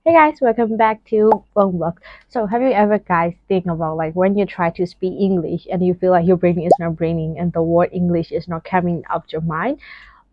Hey guys, welcome back to Bone Block. So, have you ever guys think about like when you try to speak English and you feel like your brain is not braining and the word English is not coming up your mind?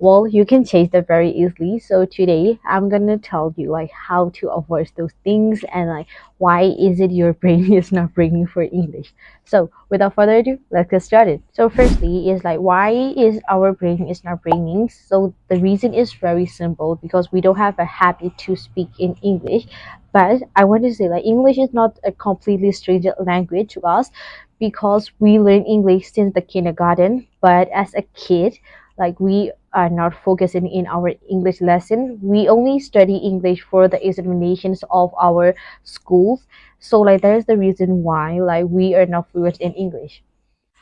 Well, you can change that very easily. So today I'm gonna tell you like how to avoid those things and like why is it your brain is not braining for English. So without further ado, let's get started. So firstly is like why is our brain is not braining? So the reason is very simple because we don't have a habit to speak in English. But I want to say like English is not a completely strange language to us because we learn English since the kindergarten. But as a kid, like we are not focusing in our English lesson. We only study English for the examinations of our schools. So like that is the reason why like we are not fluent in English.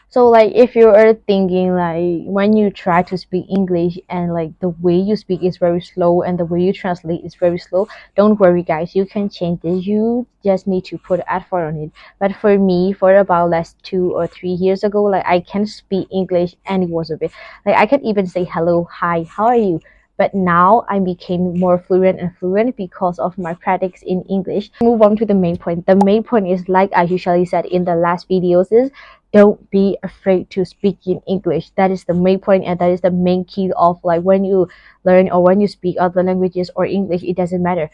So like if you are thinking like when you try to speak English and like the way you speak is very slow and the way you translate is very slow, don't worry guys, you can change this. You just need to put effort on it. But for me, for about last 2 or 3 years ago, like I can speak English any words of it. Like I can even say hello, hi, how are you? But now I became more fluent and fluent because of my practice in English. Move on to the main point. The main point is like I usually said in the last videos is don't be afraid to speak in English. That is the main point and that is the main key of like when you learn or when you speak other languages or English, it doesn't matter.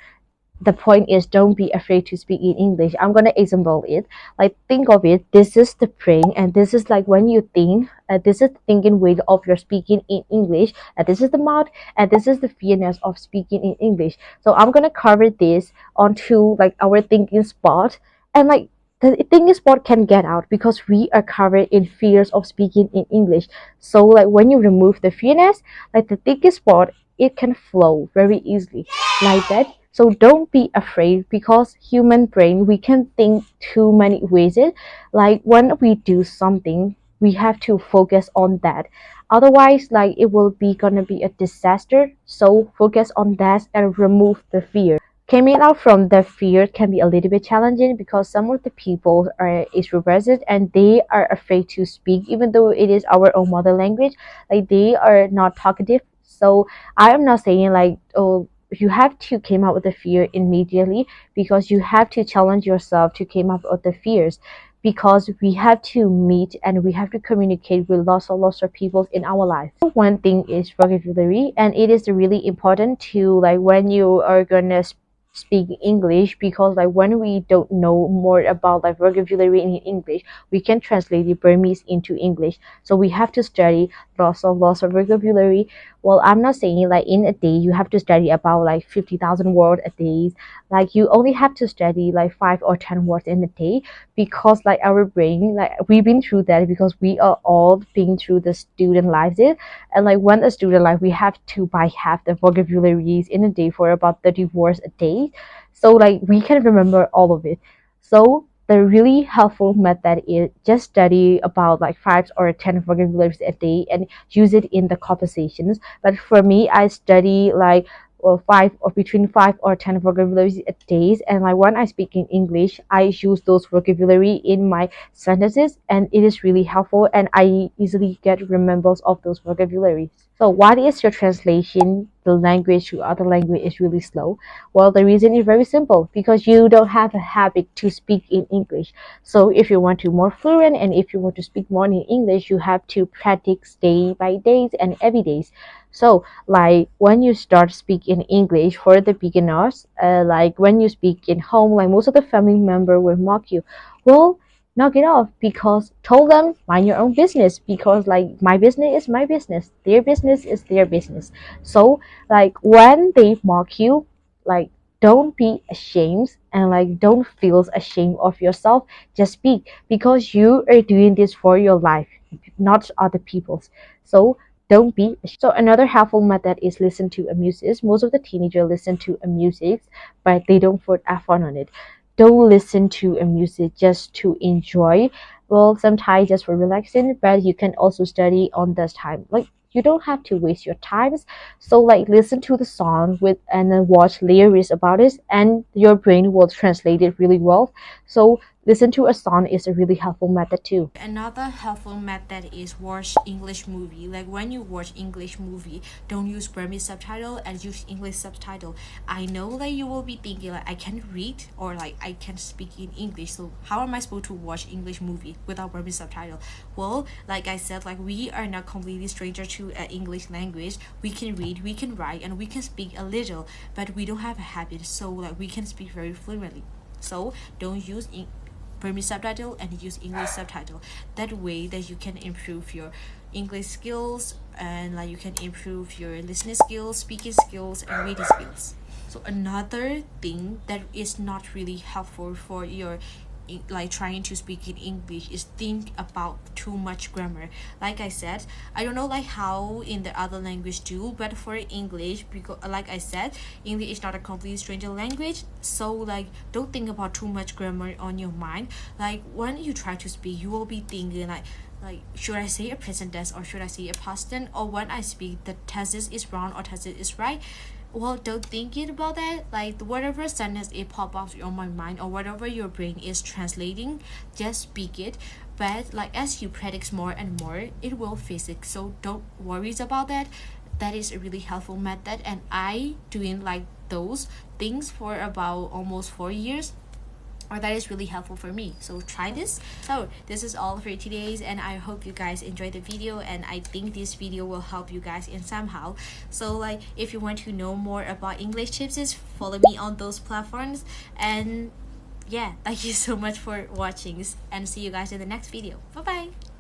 The point is don't be afraid to speak in English. I'm gonna example it. Like think of it, this is the brain and this is like when you think, this is the thinking way of your speaking in English, and this is the mouth, and this is the fearness of speaking in English. So I'm gonna cover this onto like our thinking spot, and like the thinking spot can get out because we are covered in fears of speaking in English. So like when you remove the fearness, like the thinking spot, it can flow very easily like that. So don't be afraid because human brain we can think too many ways. It like when we do something, we have to focus on that. Otherwise, like it will be gonna be a disaster. So focus on that and remove the fear. Coming out from the fear can be a little bit challenging because some of the people are extroverted and they are afraid to speak even though it is our own mother language. Like they are not talkative. So I am not saying like oh you have to came up with the fear immediately because you have to challenge yourself to came up with the fears because we have to meet and we have to communicate with lots of people in our life. One thing is vocabulary, and it is really important to like when you are gonna speak English because like when we don't know more about like vocabulary in English, we can translate the Burmese into English. So we have to study lots of vocabulary. Well, I'm not saying like in a day you have to study about like 50,000 words a day. Like you only have to study like 5 or 10 words in a day because like our brain, like we've been through that because we are all been through the student lives. And like when a student life, we have to by half the vocabularies in a day for about 30 words a day. So like we can remember all of it. So the really helpful method is just study about like 5 or 10 vocabularies a day and use it in the conversations. But for me, I study like five or between 5 or 10 vocabularies a day, and like when I speak in English, I use those vocabulary in my sentences, and it is really helpful, and I easily get remembers of those vocabularies. So what is your translation the language to other language is really slow? Well, the reason is very simple because you don't have a habit to speak in English. So if you want to more fluent and if you want to speak more in English, you have to practice day by days and every day. So like when you start speaking English for the beginners, like when you speak in home, like most of the family member will mock you. Well, knock it off because told them mind your own business because like my business is my business, their business is their business. So like when they mock you, like don't be ashamed and like don't feel ashamed of yourself. Just speak because you are doing this for your life, not other people's. So don't be so another helpful method is listen to a music. Most of the teenagers listen to a music but they don't put effort on it. Don't listen to a music just to enjoy. Well, sometimes just for relaxing, but you can also study on this time. Like you don't have to waste your times. So like listen to the song with and then watch lyrics about it, and your brain will translate it really well. So listen to a song is a really helpful method too. Another helpful method is watch English movie. Like when you watch English movie, don't use Burmese subtitle and use English subtitle. I know that you will be thinking like I can read or like I can speak in English, so how am I supposed to watch English movie without Burmese subtitle? Well, like I said, like we are not completely stranger to English language. We can read, we can write, and we can speak a little, but we don't have a habit, so like we can speak very fluently. So don't use Burmese subtitle and use English subtitle. That way that you can improve your English skills, and like you can improve your listening skills, speaking skills, and reading skills. So another thing that is not really helpful for your like trying to speak in English is think about too much grammar. Like I said, I don't know like how in the other language do, but for English, because like I said, English is not a complete stranger language, so like don't think about too much grammar on your mind. Like when you try to speak, you will be thinking like should I say a present tense or should I say a past tense, or when I speak the tense is wrong or tense is right. Well, don't think it about that. Like whatever sentence it pop up on my mind or whatever your brain is translating, just speak it. But like as you practice more and more, it will fix it, so don't worry about that. That is a really helpful method, and I doing like those things for about almost 4 years, or that is really helpful for me, so try this. So this is all for today's, and I hope you guys enjoyed the video, and I think this video will help you guys in somehow. So like if you want to know more about English tips, just follow me on those platforms. And yeah, thank you so much for watching, and see you guys in the next video. Bye bye.